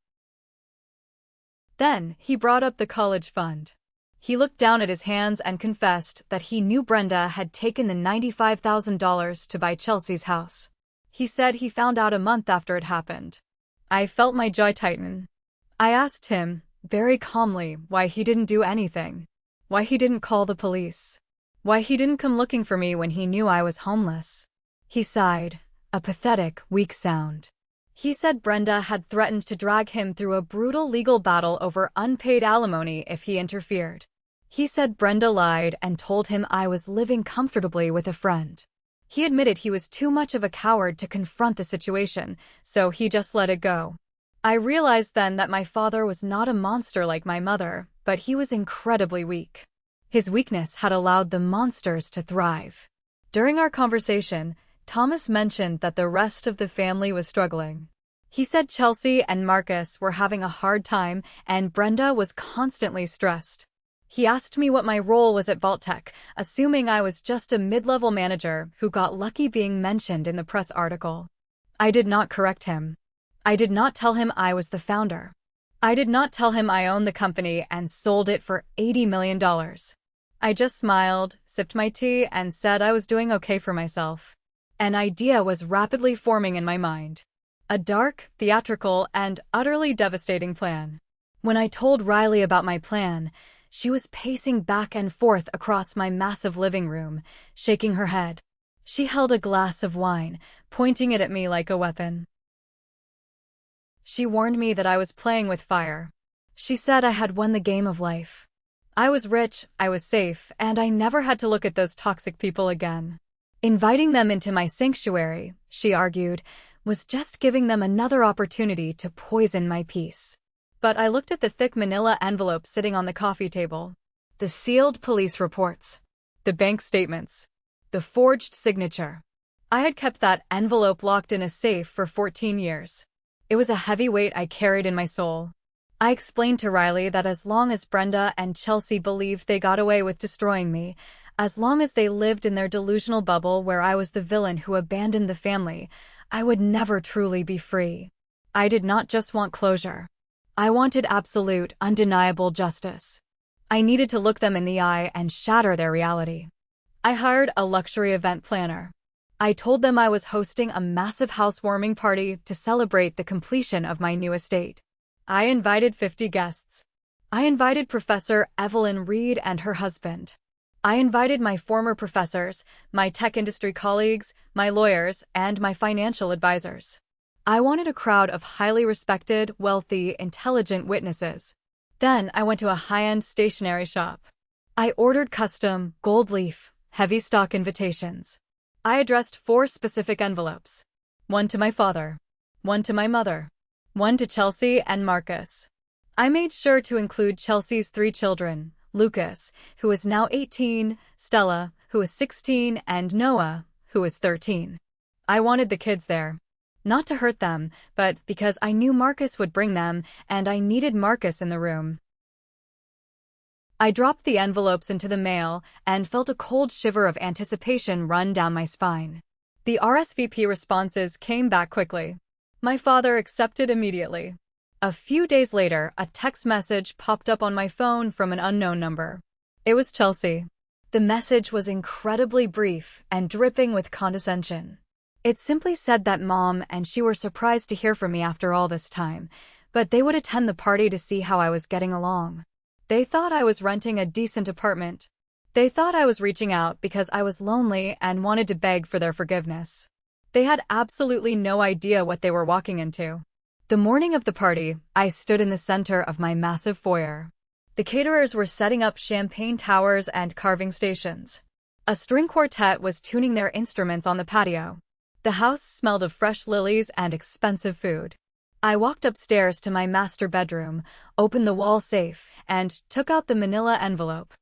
Then, he brought up the college fund. He looked down at his hands and confessed that he knew Brenda had taken the $95,000 to buy Chelsea's house. He said he found out a month after it happened. I felt my jaw tighten. I asked him, very calmly, why he didn't do anything. Why he didn't call the police. Why he didn't come looking for me when he knew I was homeless. He sighed, a pathetic, weak sound. He said Brenda had threatened to drag him through a brutal legal battle over unpaid alimony if he interfered. He said Brenda lied and told him I was living comfortably with a friend. He admitted he was too much of a coward to confront the situation, so he just let it go. I realized then that my father was not a monster like my mother, but he was incredibly weak. His weakness had allowed the monsters to thrive. During our conversation, Thomas mentioned that the rest of the family was struggling. He said Chelsea and Marcus were having a hard time and Brenda was constantly stressed. He asked me what my role was at Vault-Tec, assuming I was just a mid-level manager who got lucky being mentioned in the press article. I did not correct him. I did not tell him I was the founder. I did not tell him I owned the company and sold it for $80 million. I just smiled, sipped my tea, and said I was doing okay for myself. An idea was rapidly forming in my mind. A dark, theatrical, and utterly devastating plan. When I told Riley about my plan, she was pacing back and forth across my massive living room, shaking her head. She held a glass of wine, pointing it at me like a weapon. She warned me that I was playing with fire. She said I had won the game of life. I was rich, I was safe, and I never had to look at those toxic people again. Inviting them into my sanctuary, she argued, was just giving them another opportunity to poison my peace. But I looked at the thick manila envelope sitting on the coffee table. The sealed police reports. The bank statements. The forged signature. I had kept that envelope locked in a safe for 14 years. It was a heavy weight I carried in my soul. I explained to Riley that as long as Brenda and Chelsea believed they got away with destroying me, as long as they lived in their delusional bubble where I was the villain who abandoned the family, I would never truly be free. I did not just want closure. I wanted absolute, undeniable justice. I needed to look them in the eye and shatter their reality. I hired a luxury event planner. I told them I was hosting a massive housewarming party to celebrate the completion of my new estate. I invited 50 guests. I invited Professor Evelyn Reed and her husband. I invited my former professors, my tech industry colleagues, my lawyers, and my financial advisors. I wanted a crowd of highly respected, wealthy, intelligent witnesses. Then I went to a high-end stationery shop. I ordered custom, gold leaf, heavy stock invitations. I addressed 4 specific envelopes. 1 to my father. 1 to my mother. 1 to Chelsea and Marcus. I made sure to include Chelsea's 3 children, Lucas, who is now 18, Stella, who is 16, and Noah, who is 13. I wanted the kids there. Not to hurt them, but because I knew Marcus would bring them, and I needed Marcus in the room. I dropped the envelopes into the mail and felt a cold shiver of anticipation run down my spine. The RSVP responses came back quickly. My father accepted immediately. A few days later, a text message popped up on my phone from an unknown number. It was Chelsea. The message was incredibly brief and dripping with condescension. It simply said that Mom and she were surprised to hear from me after all this time, but they would attend the party to see how I was getting along. They thought I was renting a decent apartment. They thought I was reaching out because I was lonely and wanted to beg for their forgiveness. They had absolutely no idea what they were walking into. The morning of the party, I stood in the center of my massive foyer. The caterers were setting up champagne towers and carving stations. A string quartet was tuning their instruments on the patio. The house smelled of fresh lilies and expensive food. I walked upstairs to my master bedroom, opened the wall safe, and took out the manila envelope.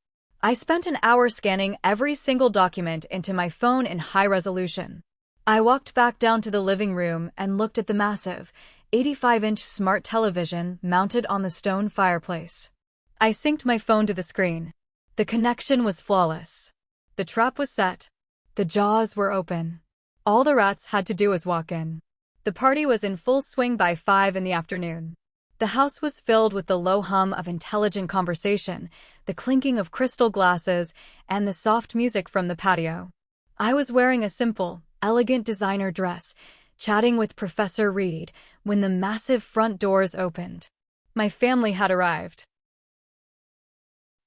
I spent an hour scanning every single document into my phone in high resolution. I walked back down to the living room and looked at the massive, 85-inch smart television mounted on the stone fireplace. I synced my phone to the screen. The connection was flawless. The trap was set. The jaws were open. All the rats had to do was walk in. The party was in full swing by 5 in the afternoon. The house was filled with the low hum of intelligent conversation, the clinking of crystal glasses, and the soft music from the patio. I was wearing a simple, elegant designer dress, chatting with Professor Reed, when the massive front doors opened. My family had arrived.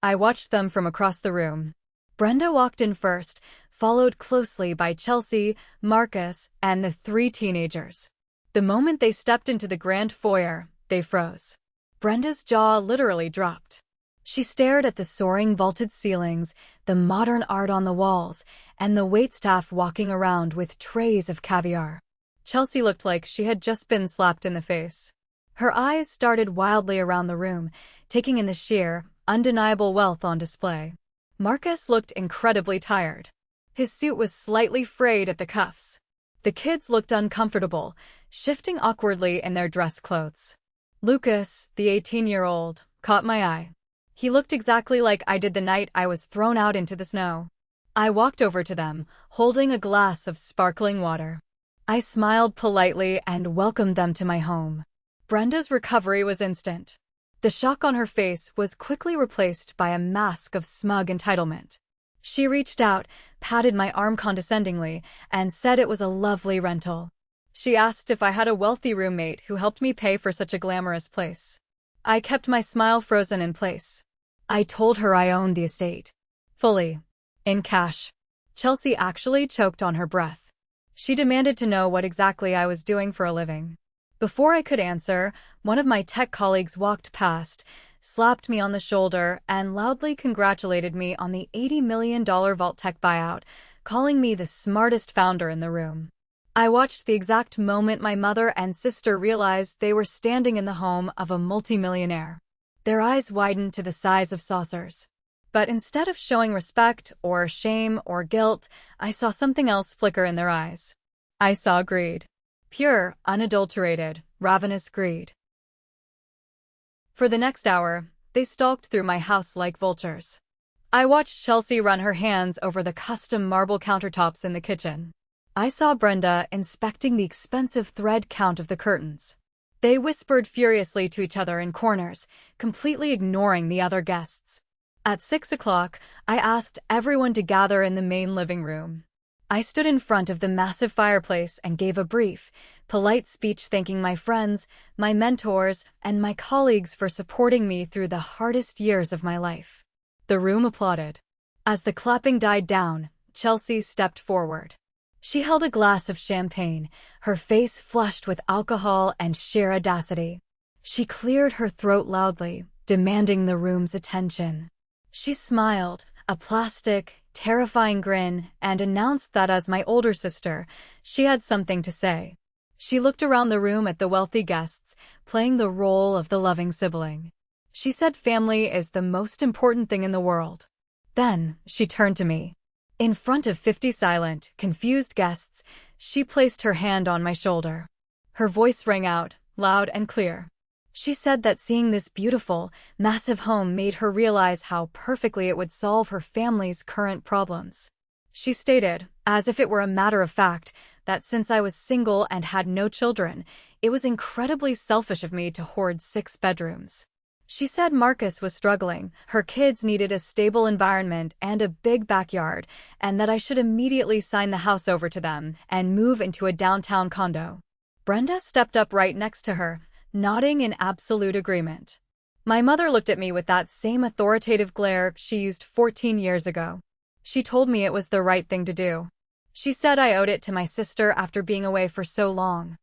I watched them from across the room. Brenda walked in first, followed closely by Chelsea, Marcus, and the 3 teenagers. The moment they stepped into the grand foyer, they froze. Brenda's jaw literally dropped. She stared at the soaring vaulted ceilings, the modern art on the walls, and the waitstaff walking around with trays of caviar. Chelsea looked like she had just been slapped in the face. Her eyes darted wildly around the room, taking in the sheer, undeniable wealth on display. Marcus looked incredibly tired. His suit was slightly frayed at the cuffs. The kids looked uncomfortable, shifting awkwardly in their dress clothes. Lucas, the 18-year-old, caught my eye. He looked exactly like I did the night I was thrown out into the snow. I walked over to them, holding a glass of sparkling water. I smiled politely and welcomed them to my home. Brenda's recovery was instant. The shock on her face was quickly replaced by a mask of smug entitlement. She reached out, patted my arm condescendingly, and said it was a lovely rental. She asked if I had a wealthy roommate who helped me pay for such a glamorous place. I kept my smile frozen in place. I told her I owned the estate. Fully. In cash. Chelsea actually choked on her breath. She demanded to know what exactly I was doing for a living. Before I could answer, one of my tech colleagues walked past, slapped me on the shoulder, and loudly congratulated me on the $80 million Vault Tech buyout, calling me the smartest founder in the room. I watched the exact moment my mother and sister realized they were standing in the home of a multimillionaire. Their eyes widened to the size of saucers. But instead of showing respect or shame or guilt, I saw something else flicker in their eyes. I saw greed. Pure, unadulterated, ravenous greed. For the next hour, they stalked through my house like vultures. I watched Chelsea run her hands over the custom marble countertops in the kitchen. I saw Brenda inspecting the expensive thread count of the curtains. They whispered furiously to each other in corners, completely ignoring the other guests. At 6 o'clock, I asked everyone to gather in the main living room. I stood in front of the massive fireplace and gave a brief, polite speech thanking my friends, my mentors, and my colleagues for supporting me through the hardest years of my life. The room applauded. As the clapping died down, Chelsea stepped forward. She held a glass of champagne, her face flushed with alcohol and sheer audacity. She cleared her throat loudly, demanding the room's attention. She smiled, a plastic, terrifying grin, and announced that as my older sister, she had something to say. She looked around the room at the wealthy guests, playing the role of the loving sibling. She said family is the most important thing in the world. Then, she turned to me. In front of 50 silent, confused guests, she placed her hand on my shoulder. Her voice rang out, loud and clear. She said that seeing this beautiful, massive home made her realize how perfectly it would solve her family's current problems. She stated, as if it were a matter of fact, that since I was single and had no children, it was incredibly selfish of me to hoard 6 bedrooms. She said Marcus was struggling, her kids needed a stable environment and a big backyard, and that I should immediately sign the house over to them and move into a downtown condo. Brenda stepped up right next to her, nodding in absolute agreement. My mother looked at me with that same authoritative glare she used 14 years ago. She told me it was the right thing to do. She said I owed it to my sister after being away for so long.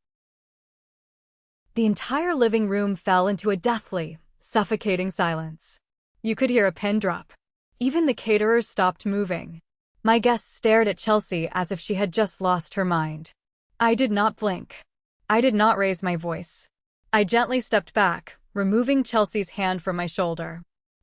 The entire living room fell into a deathly, suffocating silence. You could hear a pin drop. Even the caterers stopped moving. My guests stared at Chelsea as if she had just lost her mind. I did not blink. I did not raise my voice. I gently stepped back, removing Chelsea's hand from my shoulder.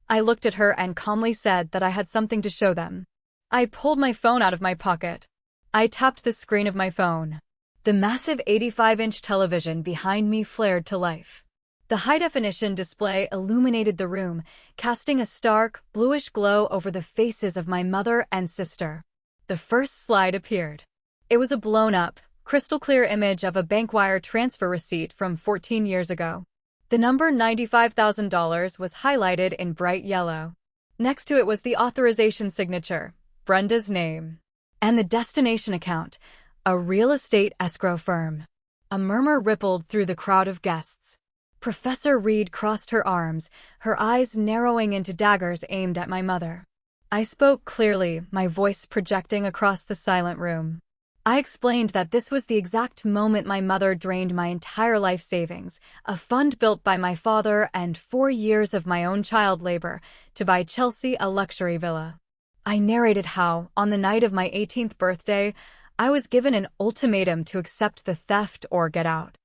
I looked at her and calmly said that I had something to show them. I pulled my phone out of my pocket. I tapped the screen of my phone. The massive 85-inch television behind me flared to life. The high-definition display illuminated the room, casting a stark, bluish glow over the faces of my mother and sister. The first slide appeared. It was a blown-up, crystal-clear image of a bank wire transfer receipt from 14 years ago. The number $95,000 was highlighted in bright yellow. Next to it was the authorization signature, Brenda's name, and the destination account, a real estate escrow firm. A murmur rippled through the crowd of guests. Professor Reed crossed her arms, her eyes narrowing into daggers aimed at my mother. I spoke clearly, my voice projecting across the silent room. I explained that this was the exact moment my mother drained my entire life savings, a fund built by my father and 4 years of my own child labor, to buy Chelsea a luxury villa. I narrated how, on the night of my 18th birthday, I was given an ultimatum to accept the theft or get out.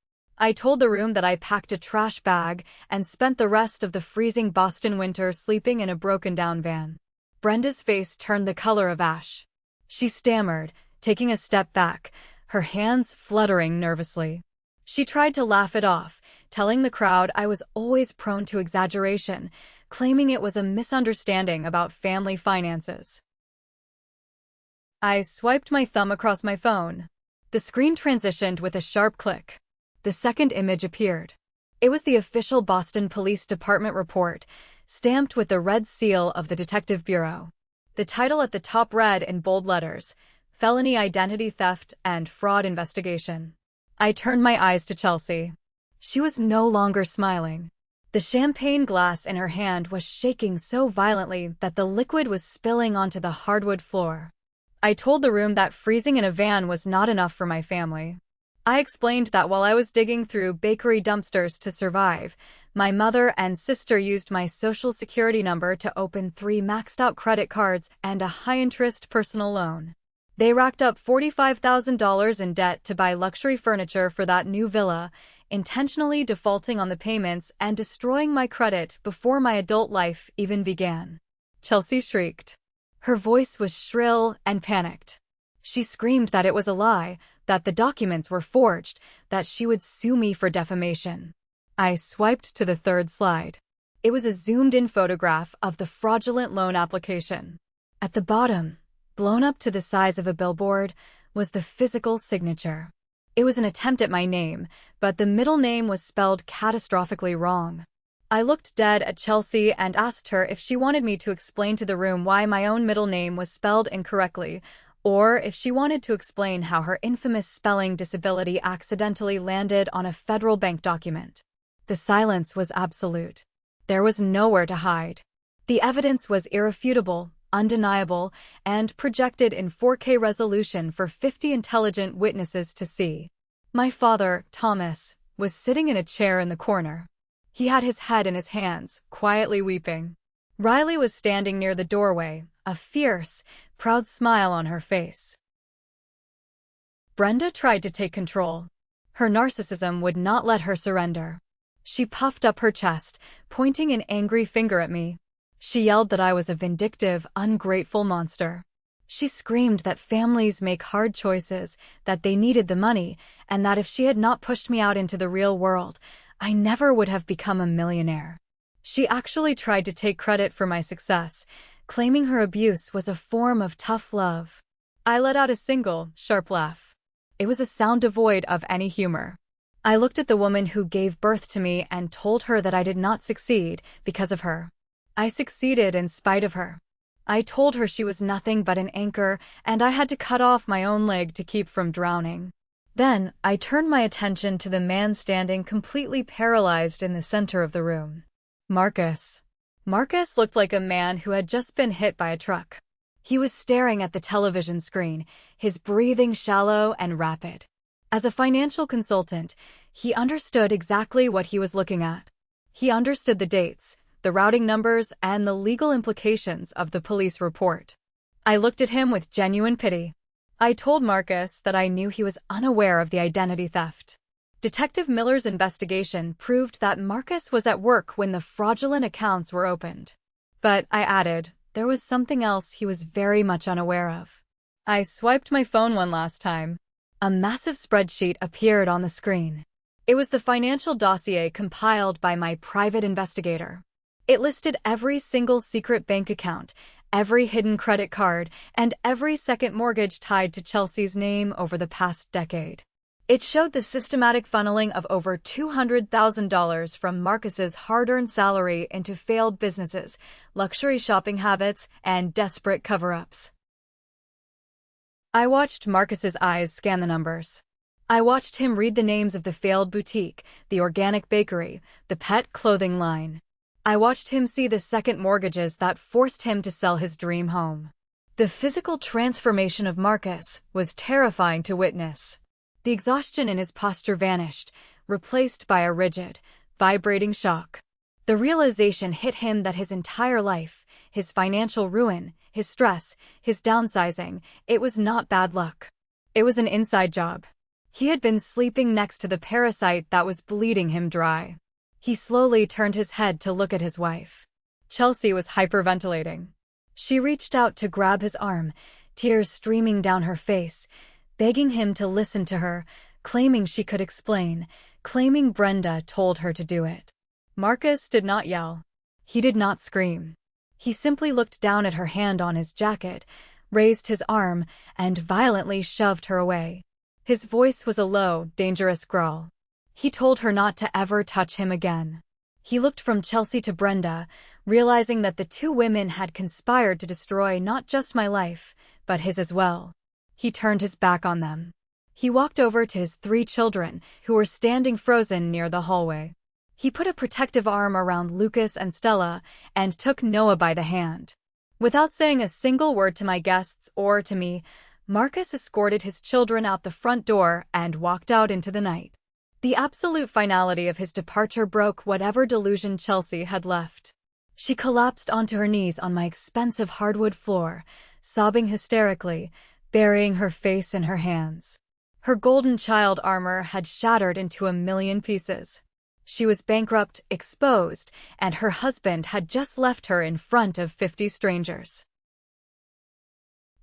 I told the room that I packed a trash bag and spent the rest of the freezing Boston winter sleeping in a broken-down van. Brenda's face turned the color of ash. She stammered, taking a step back, her hands fluttering nervously. She tried to laugh it off, telling the crowd I was always prone to exaggeration, claiming it was a misunderstanding about family finances. I swiped my thumb across my phone. The screen transitioned with a sharp click. The second image appeared. It was the official Boston Police Department report, stamped with the red seal of the Detective Bureau. The title at the top read in bold letters, Felony Identity Theft and Fraud Investigation. I turned my eyes to Chelsea. She was no longer smiling. The champagne glass in her hand was shaking so violently that the liquid was spilling onto the hardwood floor. I told the room that freezing in a van was not enough for my family. I explained that while I was digging through bakery dumpsters to survive, my mother and sister used my social security number to open 3 maxed-out credit cards and a high-interest personal loan. They racked up $45,000 in debt to buy luxury furniture for that new villa, intentionally defaulting on the payments and destroying my credit before my adult life even began. Chelsea shrieked. Her voice was shrill and panicked. She screamed that it was a lie, that the documents were forged, that she would sue me for defamation. I swiped to the third slide. It was a zoomed-in photograph of the fraudulent loan application. At the bottom, blown up to the size of a billboard, was the physical signature. It was an attempt at my name, but the middle name was spelled catastrophically wrong. I looked dead at Chelsea and asked her if she wanted me to explain to the room why my own middle name was spelled incorrectly, or if she wanted to explain how her infamous spelling disability accidentally landed on a federal bank document. The silence was absolute. There was nowhere to hide. The evidence was irrefutable, undeniable, and projected in 4K resolution for 50 intelligent witnesses to see. My father, Thomas, was sitting in a chair in the corner. He had his head in his hands, quietly weeping. Riley was standing near the doorway, a fierce, proud smile on her face. Brenda tried to take control. Her narcissism would not let her surrender. She puffed up her chest, pointing an angry finger at me. She yelled that I was a vindictive, ungrateful monster. She screamed that families make hard choices, that they needed the money, and that if she had not pushed me out into the real world, I never would have become a millionaire. She actually tried to take credit for my success, claiming her abuse was a form of tough love. I let out a single, sharp laugh. It was a sound devoid of any humor. I looked at the woman who gave birth to me and told her that I did not succeed because of her. I succeeded in spite of her. I told her she was nothing but an anchor, and I had to cut off my own leg to keep from drowning. Then, I turned my attention to the man standing completely paralyzed in the center of the room. Marcus. Marcus looked like a man who had just been hit by a truck. He was staring at the television screen, his breathing shallow and rapid. As a financial consultant, he understood exactly what he was looking at. He understood the dates, the routing numbers, and the legal implications of the police report. I looked at him with genuine pity. I told Marcus that I knew he was unaware of the identity theft. Detective Miller's investigation proved that Marcus was at work when the fraudulent accounts were opened. But, I added, there was something else he was very much unaware of. I swiped my phone one last time. A massive spreadsheet appeared on the screen. It was the financial dossier compiled by my private investigator. It listed every single secret bank account, every hidden credit card, and every second mortgage tied to Chelsea's name over the past decade. It showed the systematic funneling of over $200,000 from Marcus's hard-earned salary into failed businesses, luxury shopping habits, and desperate cover-ups. I watched Marcus's eyes scan the numbers. I watched him read the names of the failed boutique, the organic bakery, the pet clothing line. I watched him see the second mortgages that forced him to sell his dream home. The physical transformation of Marcus was terrifying to witness. The exhaustion in his posture vanished, replaced by a rigid, vibrating shock. The realization hit him that his entire life, his financial ruin, his stress, his downsizing, it was not bad luck. It was an inside job. He had been sleeping next to the parasite that was bleeding him dry. He slowly turned his head to look at his wife. Chelsea was hyperventilating. She reached out to grab his arm, tears streaming down her face, begging him to listen to her, claiming she could explain, claiming Brenda told her to do it. Marcus did not yell. He did not scream. He simply looked down at her hand on his jacket, raised his arm, and violently shoved her away. His voice was a low, dangerous growl. He told her not to ever touch him again. He looked from Chelsea to Brenda, realizing that the two women had conspired to destroy not just my life, but his as well. He turned his back on them. He walked over to his 3 children, who were standing frozen near the hallway. He put a protective arm around Lucas and Stella and took Noah by the hand. Without saying a single word to my guests or to me, Marcus escorted his children out the front door and walked out into the night. The absolute finality of his departure broke whatever delusion Chelsea had left. She collapsed onto her knees on my expensive hardwood floor, sobbing hysterically, burying her face in her hands. Her golden child armor had shattered into a million pieces. She was bankrupt, exposed, and her husband had just left her in front of 50 strangers.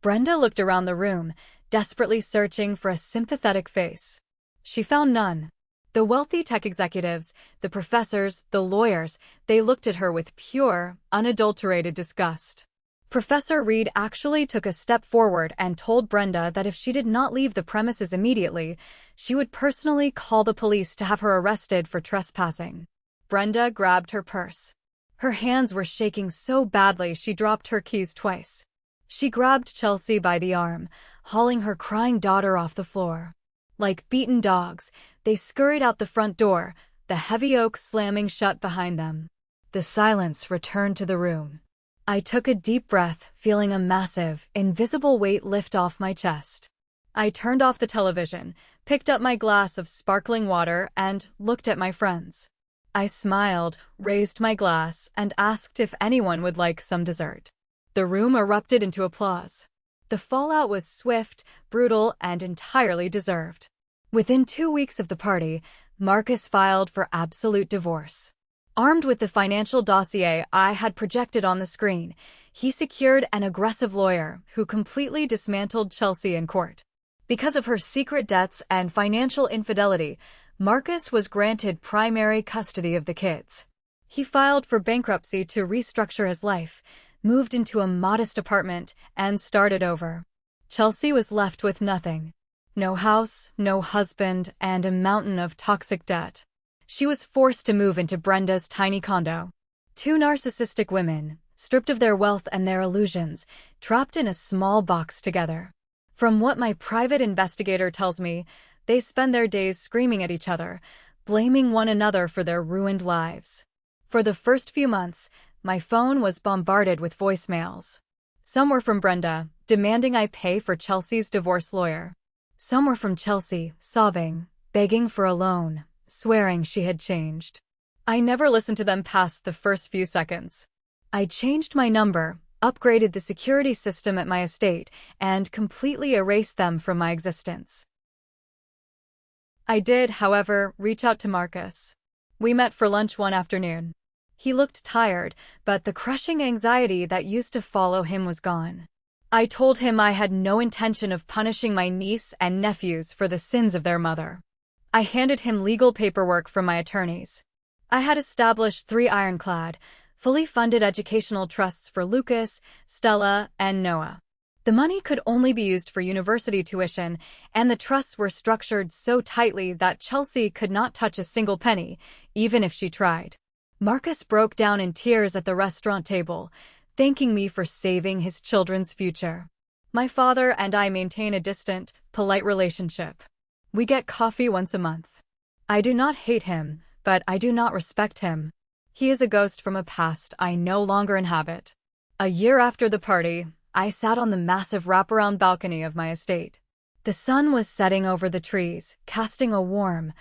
Brenda looked around the room, desperately searching for a sympathetic face. She found none. The wealthy tech executives, the professors, the lawyers, they looked at her with pure, unadulterated disgust. Professor Reed actually took a step forward and told Brenda that if she did not leave the premises immediately, she would personally call the police to have her arrested for trespassing. Brenda grabbed her purse. Her hands were shaking so badly she dropped her keys twice. She grabbed Chelsea by the arm, hauling her crying daughter off the floor. Like beaten dogs, they scurried out the front door, the heavy oak slamming shut behind them. The silence returned to the room. I took a deep breath, feeling a massive, invisible weight lift off my chest. I turned off the television, picked up my glass of sparkling water, and looked at my friends. I smiled, raised my glass, and asked if anyone would like some dessert. The room erupted into applause. The fallout was swift, brutal, and entirely deserved. Within 2 weeks of the party, Marcus filed for absolute divorce. Armed with the financial dossier I had projected on the screen, he secured an aggressive lawyer who completely dismantled Chelsea in court. Because of her secret debts and financial infidelity, Marcus was granted primary custody of the kids. He filed for bankruptcy to restructure his life, moved into a modest apartment, and started over. Chelsea was left with nothing. No house, no husband, and a mountain of toxic debt. She was forced to move into Brenda's tiny condo. 2 narcissistic women, stripped of their wealth and their illusions, trapped in a small box together. From what my private investigator tells me, they spend their days screaming at each other, blaming one another for their ruined lives. For the first few months, my phone was bombarded with voicemails. Some were from Brenda, demanding I pay for Chelsea's divorce lawyer. Some were from Chelsea, sobbing, begging for a loan, swearing she had changed. I never listened to them past the first few seconds. I changed my number, upgraded the security system at my estate, and completely erased them from my existence. I did, however, reach out to Marcus. We met for lunch one afternoon. He looked tired, but the crushing anxiety that used to follow him was gone. I told him I had no intention of punishing my niece and nephews for the sins of their mother. I handed him legal paperwork from my attorneys. I had established 3 ironclad, fully funded educational trusts for Lucas, Stella, and Noah. The money could only be used for university tuition, and the trusts were structured so tightly that Chelsea could not touch a single penny, even if she tried. Marcus broke down in tears at the restaurant table, thanking me for saving his children's future. My father and I maintain a distant, polite relationship. We get coffee once a month. I do not hate him, but I do not respect him. He is a ghost from a past I no longer inhabit. A year after the party, I sat on the massive wraparound balcony of my estate. The sun was setting over the trees, casting a warm,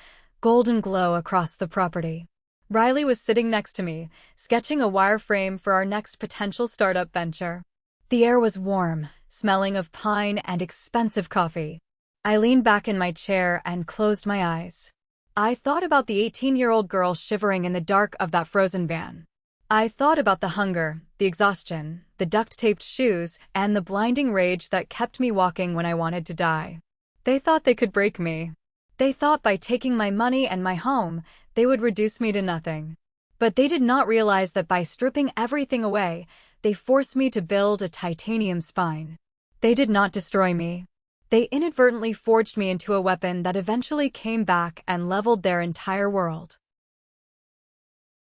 golden glow across the property. Riley was sitting next to me, sketching a wireframe for our next potential startup venture. The air was warm, smelling of pine and expensive coffee. I leaned back in my chair and closed my eyes. I thought about the 18-year-old girl shivering in the dark of that frozen van. I thought about the hunger, the exhaustion, the duct-taped shoes, and the blinding rage that kept me walking when I wanted to die. They thought they could break me. They thought by taking my money and my home, they would reduce me to nothing. But they did not realize that by stripping everything away, they forced me to build a titanium spine. They did not destroy me. They inadvertently forged me into a weapon that eventually came back and leveled their entire world.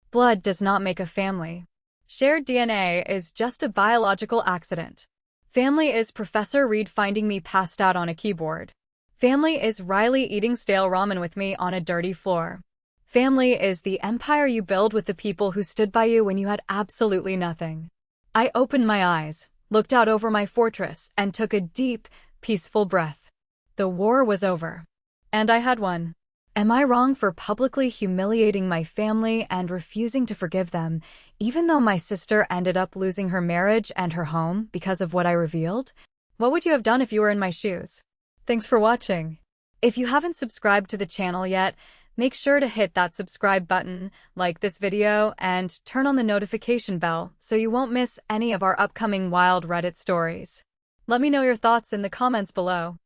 Blood does not make a family. Shared DNA is just a biological accident. Family is Professor Reed finding me passed out on a keyboard. Family is Riley eating stale ramen with me on a dirty floor. Family is the empire you build with the people who stood by you when you had absolutely nothing. I opened my eyes, looked out over my fortress, and took a deep, peaceful breath. The war was over. And I had won. Am I wrong for publicly humiliating my family and refusing to forgive them, even though my sister ended up losing her marriage and her home because of what I revealed? What would you have done if you were in my shoes? Thanks for watching. If you haven't subscribed to the channel yet, make sure to hit that subscribe button, like this video, and turn on the notification bell so you won't miss any of our upcoming wild Reddit stories. Let me know your thoughts in the comments below.